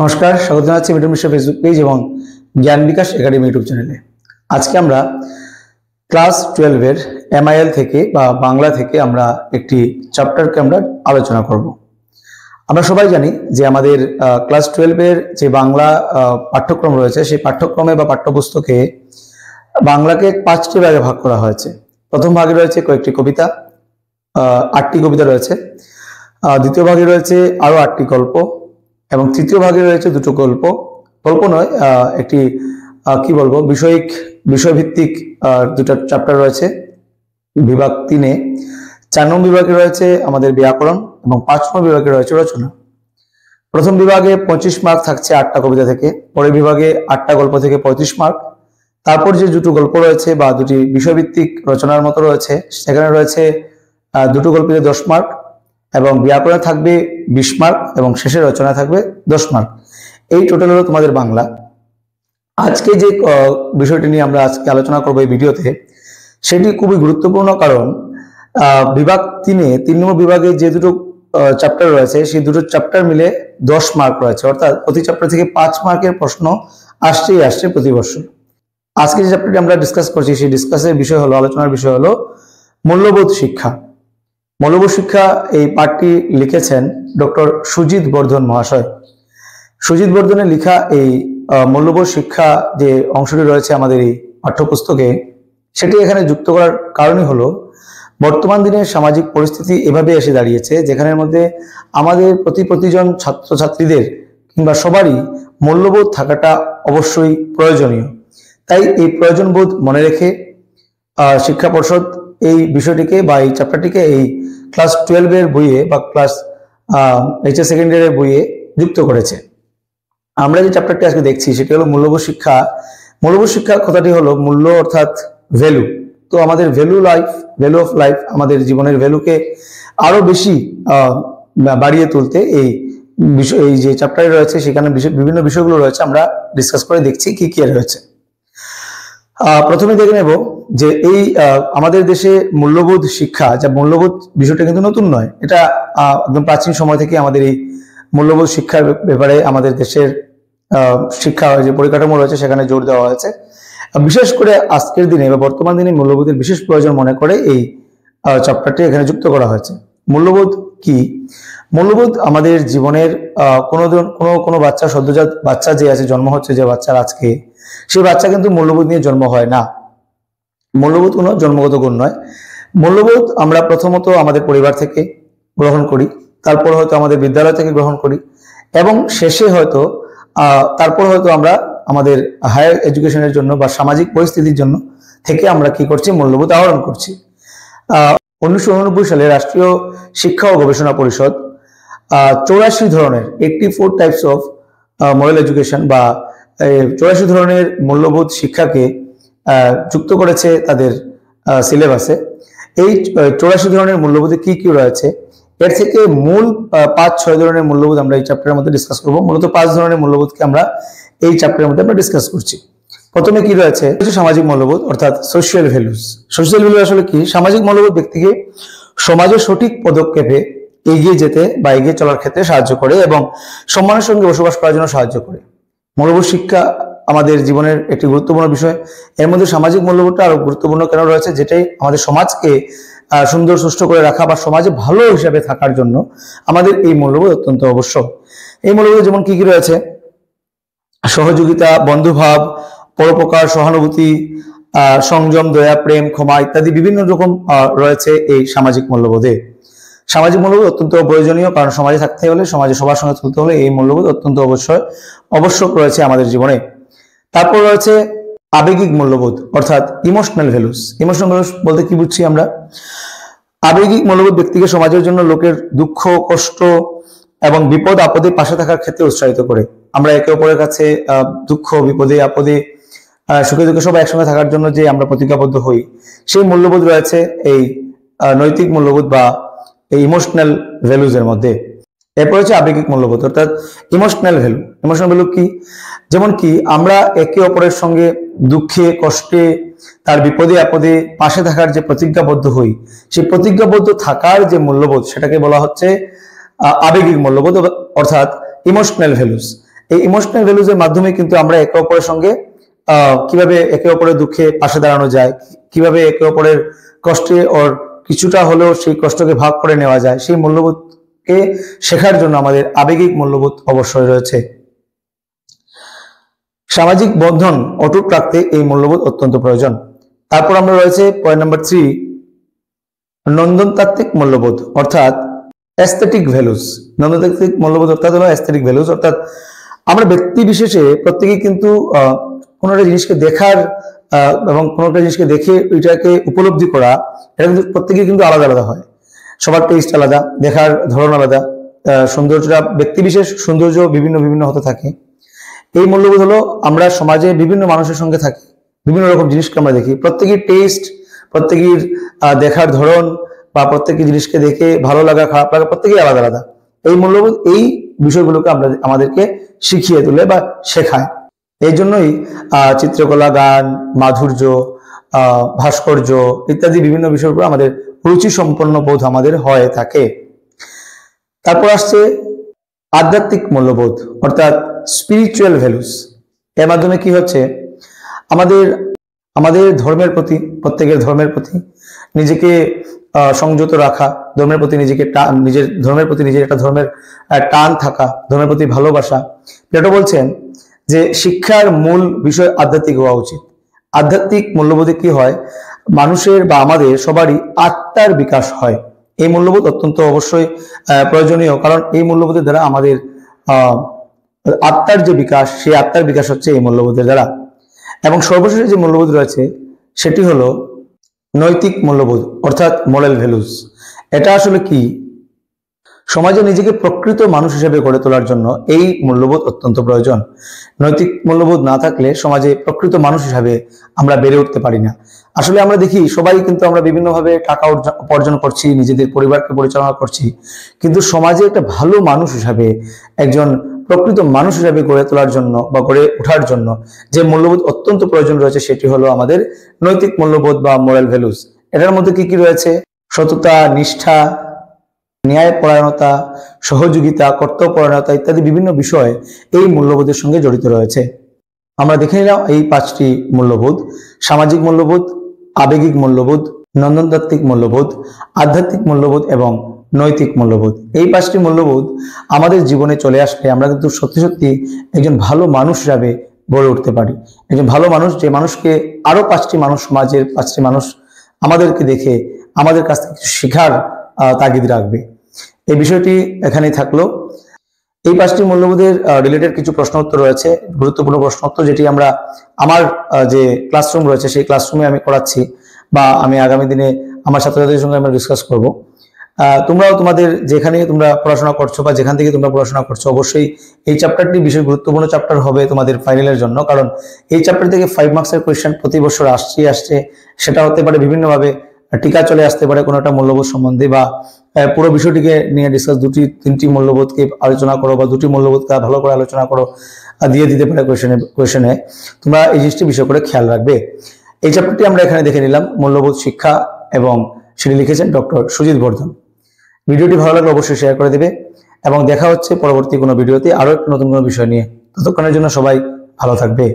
নমস্কার, স্বাগত জানাচ্ছি মিঠুন মিশ্র ফেসবুক পেজ এবং জ্ঞান বিকাশ একাডেমি ইউটিউব চ্যানেলে। আজকে আমরা ক্লাস 12 এর MIL থেকে বা বাংলা থেকে আমরা একটি চ্যাপ্টারকে আমরা আলোচনা করব। আমরা সবাই জানি যে আমাদের ক্লাস 12 এর যে বাংলা পাঠ্যক্রম রয়েছে সেই পাঠ্যক্রমে বা পাঠ্যপুস্তকে বাংলাকে 5টি ভাগে ভাগ করা হয়েছে। প্রথম ভাগে রয়েছে কয়েকটি কবিতা, 8টি কবিতা রয়েছে। দ্বিতীয় ভাগে রয়েছে আরো 8টি গল্প এবং তৃতীয় ভাগে রয়েছে দুটো গল্প নয়, একটি কি বলবো বিষয়ভিত্তিক দুটো চ্যাপ্টার রয়েছে বিভাগ 3-এ। 4 নম্বর বিভাগে রয়েছে আমাদের ব্যাকরণ এবং 5 নম্বর বিভাগে রয়েছে রচনা। প্রথম বিভাগে 25 মার্ক থাকছে 8টা কবিতা থেকে, পরের বিভাগে 8টা গল্প থেকে 35 মার্ক। তারপর যে দুটো গল্প রয়েছে বা দুটি বিষয়ভিত্তিক রচনার মতো রয়েছে সেখানে রয়েছে দুটো গল্পে 10 মার্ক এবং ব্যাকরণে থাকবে 20 মার্ক এবং শেষের রচনা থাকবে 10 মার্ক। এই টোটাল হলো তোমাদের বাংলা। আজকে যে বিষয়টি নিয়ে আমরা আজকে আলোচনা করবো এই ভিডিওতে, সেটি খুবই গুরুত্বপূর্ণ, কারণ বিভাগ 3-এ 3 নম্বর বিভাগে যে দুটো চ্যাপ্টার রয়েছে সেই দুটো চ্যাপ্টার মিলে 10 মার্ক রয়েছে, অর্থাৎ প্রতি চ্যাপ্টার থেকে 5 মার্কের প্রশ্ন আসছে প্রতি বছর। আজকে যে চ্যাপ্টারটি আমরা ডিসকাস করছি সেই ডিসকাসের বিষয় হলো, আলোচনার বিষয় হলো মূল্যবোধ শিক্ষা। মূল্যবোধ শিক্ষা এই পাঠটি লিখেছেন ডক্টর সুজিত বর্ধন মহাশয়। সুজিত বর্ধনের লেখা এই মূল্যবোধ শিক্ষা যে অংশটি রয়েছে আমাদের এই পাঠ্যপুস্তকে, সেটি এখানে যুক্ত করার কারণই হলো বর্তমান দিনের সামাজিক পরিস্থিতি এভাবে এসে দাঁড়িয়েছে যেখানের মধ্যে আমাদের প্রতিজন ছাত্রছাত্রীদের কিংবা সবারই মূল্যবোধ থাকাটা অবশ্যই প্রয়োজনীয়। তাই এই প্রয়োজনবোধ মনে রেখে শিক্ষা পর্ষদ এই বিষয়টিকে বা এই চ্যাপ্টারটিকে এই ক্লাস 12 এর বইয়ে বা ক্লাস HS সেকেন্ড ইয়ারের বইয়ে যুক্ত করেছে। আমরা যে চ্যাপ্টারটি আজকে দেখছি সেটি হলো মূল্যবোধ শিক্ষা। মূল্যবোধ শিক্ষা কথাটি হলো মূল্য অর্থাৎ ভ্যালু। তো আমাদের ভ্যালু অফ লাইফ, আমাদের জীবনের ভ্যালুকে আরো বেশি বাড়িয়ে তুলতে এই যে চ্যাপ্টারে রয়েছে সেখানে বিভিন্ন বিষয়গুলো রয়েছে, আমরা ডিসকাস করে দেখছি কি কি রয়েছে। প্রথমে দেখে নেব যে এই আমাদের দেশে মূল্যবোধ শিক্ষা, যা মূল্যবোধ বিষয়টা কিন্তু নতুন নয়, এটা একদম প্রাচীন সময় থেকে আমাদের এই মূল্যবোধ শিক্ষার ব্যাপারে আমাদের দেশের শিক্ষা যে পরিকাঠামো রয়েছে সেখানে জোর দেওয়া হয়েছে। বিশেষ করে আজকের দিনে বা বর্তমান দিনে মূল্যবোধের বিশেষ প্রয়োজন মনে করে এই চ্যাপ্টারটি এখানে যুক্ত করা হয়েছে। মূল্যবোধ কি? মূল্যবোধ আমাদের জীবনের কোনো বাচ্চা, সদ্যজাত বাচ্চা যে আছে, জন্ম হচ্ছে যে বাচ্চার আজকে, সেই বাচ্চা কিন্তু মূল্যবোধ নিয়ে জন্ম হয় না। মূল্যবোধ কোনো জন্মগত গুণ নয়। মূল্যবোধ আমরা প্রথমত আমাদের পরিবার থেকে গ্রহণ করি, তারপর হয়তো আমাদের বিদ্যালয় থেকে গ্রহণ করি এবং শেষে হয়তো তারপর হয়তো আমরা আমাদের হায়ার এডুকেশনের জন্য বা সামাজিক পরিস্থিতির জন্য থেকে আমরা কি করছি, মূল্যবোধ আহরণ করছি। 1989 সালে রাষ্ট্রীয় শিক্ষা ও গবেষণা পরিষদ 84 ধরনের 84 টাইপস অফ মরাল এডুকেশন বা 84 ধরনের মূল্যবোধ শিক্ষাকে যুক্ত করেছে তাদের সিলেবাসে। এই 84 ধরনের মূল্যবোধে কি কি রয়েছে, এর থেকে মূল 5-6 ধরনের মূল্যবোধ আমরা এই চ্যাপ্টারের মধ্যে ডিসকাস করব। মূলত 5 ধরনের মূল্যবোধকে আমরা এই চ্যাপ্টারের মধ্যে আমরা ডিসকাস করছি। প্রথমে কি রয়েছে, সামাজিক মূল্যবোধ অর্থাৎ সোশ্যাল ভ্যালুস। সোশ্যাল ভ্যালু আসলে কি? সামাজিক মূল্যবোধ ব্যক্তিকে সমাজের সঠিক পদক্ষেপে এগিয়ে যেতে বা এগিয়ে চলার ক্ষেত্রে সাহায্য করে এবং সম্মানের সঙ্গে বসবাস করার জন্য সাহায্য করে। মূল্যবোধ শিক্ষা আমাদের জীবনের একটি গুরুত্বপূর্ণ বিষয়। এর মধ্যে সামাজিক মূল্যবোধটা আরো গুরুত্বপূর্ণ কেন রয়েছে, যেটাই আমাদের সমাজকে সুন্দর সুষ্ঠু করে রাখা বা সমাজে ভালো হিসাবে থাকার জন্য আমাদের এই মূল্যবোধ অত্যন্ত আবশ্যক। এই মূল্যবোধ যেমন কি কি রয়েছে, সহযোগিতা, বন্ধুভাব, পরোপকার, সহানুভূতি, সংযম, দয়া, প্রেম, ক্ষমা ইত্যাদি বিভিন্ন রকম রয়েছে এই সামাজিক মূল্যবোধে। সামাজিক মূল্যবোধ অত্যন্ত প্রয়োজনীয়, কারণ সমাজে থাকতে হলে, সমাজে সবার সঙ্গে চলতে হলে এই মূল্যবোধ অত্যন্ত আবশ্যক রয়েছে আমাদের জীবনে। তারপর রয়েছে আবেগিক মূল্যবোধ অর্থাৎ ইমোশনাল ভ্যালুস। ইমোশনাল ভ্যালুস বলতে কি বুঝছি আমরা? আবেগিক মূল্যবোধ ব্যক্তিকে সমাজের জন্য লোকের দুঃখ, কষ্ট এবং বিপদ আপদে পাশে থাকার ক্ষেত্রে উৎসাহিত করে। আমরা একে অপরের কাছে দুঃখ, বিপদে, আপদে, সুখে দুঃখে সবাই একসঙ্গে থাকার জন্য যে আমরা প্রতিজ্ঞাবদ্ধ হই, সেই মূল্যবোধ রয়েছে এই নৈতিক মূল্যবোধ বা এই ইমোশনাল ভ্যালুজ এর মধ্যে। এরপর হচ্ছে আবেগিক মূল্যবোধ অর্থাৎ ইমোশনাল ভ্যালু। ইমোশনাল ভ্যালু কি? যেমন কি আমরা একে অপরের সঙ্গে দুঃখে, কষ্টে, তার বিপদে আপদে পাশে থাকার যে প্রতিজ্ঞাবদ্ধ হই, সেই প্রতিজ্ঞাবদ্ধ থাকার যে মূল্যবোধ সেটাকে বলা হচ্ছে আবেগিক মূল্যবোধ অর্থাৎ ইমোশনাল ভ্যালুস। এই ইমোশনাল ভ্যালুজের মাধ্যমে কিন্তু আমরা একে অপরের সঙ্গে কিভাবে একে অপরের দুঃখে পাশে দাঁড়ানো যায়, কিভাবে একে অপরের কষ্টে ওর কিছুটা হলেও সেই কষ্টকে ভাগ করে নেওয়া যায়, সেই মূল্যবোধকে শেখার জন্য আমাদের আবেগিক মূল্যবোধ অবশ্যই রয়েছে। সামাজিক বন্ধন অটুট রাখতে এই মূল্যবোধ অত্যন্ত প্রয়োজন। তারপর আমরা রয়েছে পয়েন্ট নাম্বার 3, নন্দনতাত্ত্বিক মূল্যবোধ অর্থাৎ অ্যাস্থেটিক ভ্যালুস। নন্দনতাত্ত্বিক মূল্যবোধ অর্থাৎ হলো অ্যাস্থেটিক ভ্যালুস, অর্থাৎ আমরা ব্যক্তি বিশেষে প্রত্যেকেই কিন্তু কোনো একটা জিনিসকে দেখার এবং কোনো একটা জিনিসকে দেখে ওইটাকে উপলব্ধি করা, এটা কিন্তু প্রত্যেকেই কিন্তু আলাদা আলাদা হয়। সবার টেস্ট আলাদা, দেখার ধরন আলাদা, সৌন্দর্যটা ব্যক্তি বিশেষ সৌন্দর্য বিভিন্ন বিভিন্ন হতে থাকে। এই মূল্যবোধ হলো আমরা সমাজে বিভিন্ন মানুষের সঙ্গে থাকি, বিভিন্ন রকম জিনিসকে আমরা দেখি, প্রত্যেকের টেস্ট, প্রত্যেকের দেখার ধরন বা প্রত্যেকের জিনিসকে দেখে ভালো লাগা খারাপ লাগা প্রত্যেকেই আলাদা আলাদা। এই মূল্যবোধ এই বিষয়গুলোকে আমাদেরকে শিখিয়ে তোলে বা শেখায়। এই জন্যই চিত্রকলা, গান, মাধুর্য, ভাস্কর্য ইত্যাদি বিভিন্ন বিষয়গুলো আমাদের রুচি সম্পন্ন বোধ আমাদের হয়ে থাকে। তারপর আসছে আধ্যাত্মিক মূল্যবোধ অর্থাৎ স্পিরিচুয়াল ভ্যালুস। এর মাধ্যমে কি হচ্ছে, আমাদের ধর্মের প্রতি, প্রত্যেকের ধর্মের প্রতি নিজেকে সংযত রাখা, ধর্মের প্রতি নিজের ধর্মের প্রতি নিজের একটা ধর্মের টান থাকা, ধর্মের প্রতি ভালোবাসা। প্লেটো বলছেন যে শিক্ষার মূল বিষয় আধ্যাত্মিক হওয়া উচিত। আধ্যাত্মিক মূল্যবোধে কি হয়, মানুষের বা আমাদের সবারই আত্মার বিকাশ হয়। এই মূল্যবোধ অত্যন্ত অবশ্যই প্রয়োজনীয়, কারণ এই মূল্যবোধের দ্বারা আমাদের আত্মার যে বিকাশ, সেই আত্মার বিকাশ হচ্ছে এই মূল্যবোধের দ্বারা। এবং সর্বশেষে যে মূল্যবোধ রয়েছে সেটি হলো নৈতিক মূল্যবোধ অর্থাৎ মোরাল ভ্যালুস। এটা আসলে কি, সমাজে নিজেকে প্রকৃত মানুষ হিসেবে গড়ে তোলার জন্য এই মূল্যবোধ অত্যন্ত প্রয়োজন। নৈতিক মূল্যবোধ না থাকলে সমাজে প্রকৃত মানুষ হিসাবে আমরা বেড়ে উঠতে পারি না। আসলে আমরা দেখি সবাই কিন্তু আমরা বিভিন্নভাবে টাকা উপার্জন করছি, নিজেদের পরিবারকে পরিচালনা করছি, কিন্তু সমাজে একটা ভালো মানুষ হিসাবে, একজন প্রকৃত মানুষ হিসাবে গড়ে তোলার জন্য বা গড়ে ওঠার জন্য যে মূল্যবোধ অত্যন্ত প্রয়োজন রয়েছে সেটি হলো আমাদের নৈতিক মূল্যবোধ বা মোরাল ভ্যালুস। এটার মধ্যে কি কি রয়েছে, সততা, নিষ্ঠা, ন্যায়পরায়ণতা, সহযোগিতা, কর্তব্যপরায়ণতা ইত্যাদি বিভিন্ন বিষয় এই মূল্যবোধের সঙ্গে জড়িত রয়েছে। আমরা দেখে নিলাম এই 5টি মূল্যবোধ: সামাজিক মূল্যবোধ, আবেগিক মূল্যবোধ, নন্দনতাত্ত্বিক মূল্যবোধ, আধ্যাত্মিক মূল্যবোধ এবং নৈতিক মূল্যবোধ। এই 5টি মূল্যবোধ আমাদের জীবনে চলে আসলে আমরা কিন্তু সত্যি সত্যি একজন ভালো মানুষ হিসাবে গড়ে উঠতে পারি। একজন ভালো মানুষ, যে মানুষকে আরো 5টি মানুষ, সমাজের 5টি মানুষ আমাদেরকে দেখে আমাদের কাছ থেকে কিছু শেখার তাগিদ রাখবে। এই বিষয়টি এখানেই থাকলো। এই 5টি মূল্যবোধের রিলেটেড কিছু প্রশ্ন উত্তর রয়েছে, গুরুত্বপূর্ণ প্রশ্ন উত্তর, যেটি আমরা আমার যে ক্লাসরুম রয়েছে সেই ক্লাসরুমে আমি করাচ্ছি, বা আমি আগামী দিনে আমার ছাত্রছাত্রীদের সঙ্গে আমরা ডিসকাস করব। তোমরাও তোমাদের যেখানে তোমরা পড়াশোনা করছো বা যেখান থেকে তোমরা পড়াশোনা করছো, অবশ্যই এই চ্যাপ্টারটি বিশেষ গুরুত্বপূর্ণ চ্যাপ্টার হবে তোমাদের ফাইনালের জন্য, কারণ এই চ্যাপ্টার থেকে 5 মার্কসের কোয়েশ্চেন প্রতি বছর আসছে। সেটা হতে পারে বিভিন্নভাবে, টিকা চলে আসতে পারে কোনো একটা মূল্যবোধ সম্বন্ধে, বা পুরো বিষয়টিকে নিয়ে ডিসকাস, 2-3টি মূল্যবোধকে আলোচনা করো বা 2টি মূল্যবোধকে ভালো করে আলোচনা করো, দিয়ে দিতে পারে কোয়েশ্চেনে। তোমরা এই জিনিসটি বিষয় করে খেয়াল রাখবে। এই চ্যাপ্টারটি আমরা এখানে দেখে নিলাম, মূল্যবোধ শিক্ষা, এবং সেটি লিখেছেন ডক্টর সুজিত বর্ধন। ভিডিওটি ভালো লাগলে অবশ্যই শেয়ার করে দেবে, এবং দেখা হচ্ছে পরবর্তী কোনো ভিডিওতে আরো একটা নতুন কোনো বিষয় নিয়ে। ততক্ষণের জন্য সবাই ভালো থাকবে।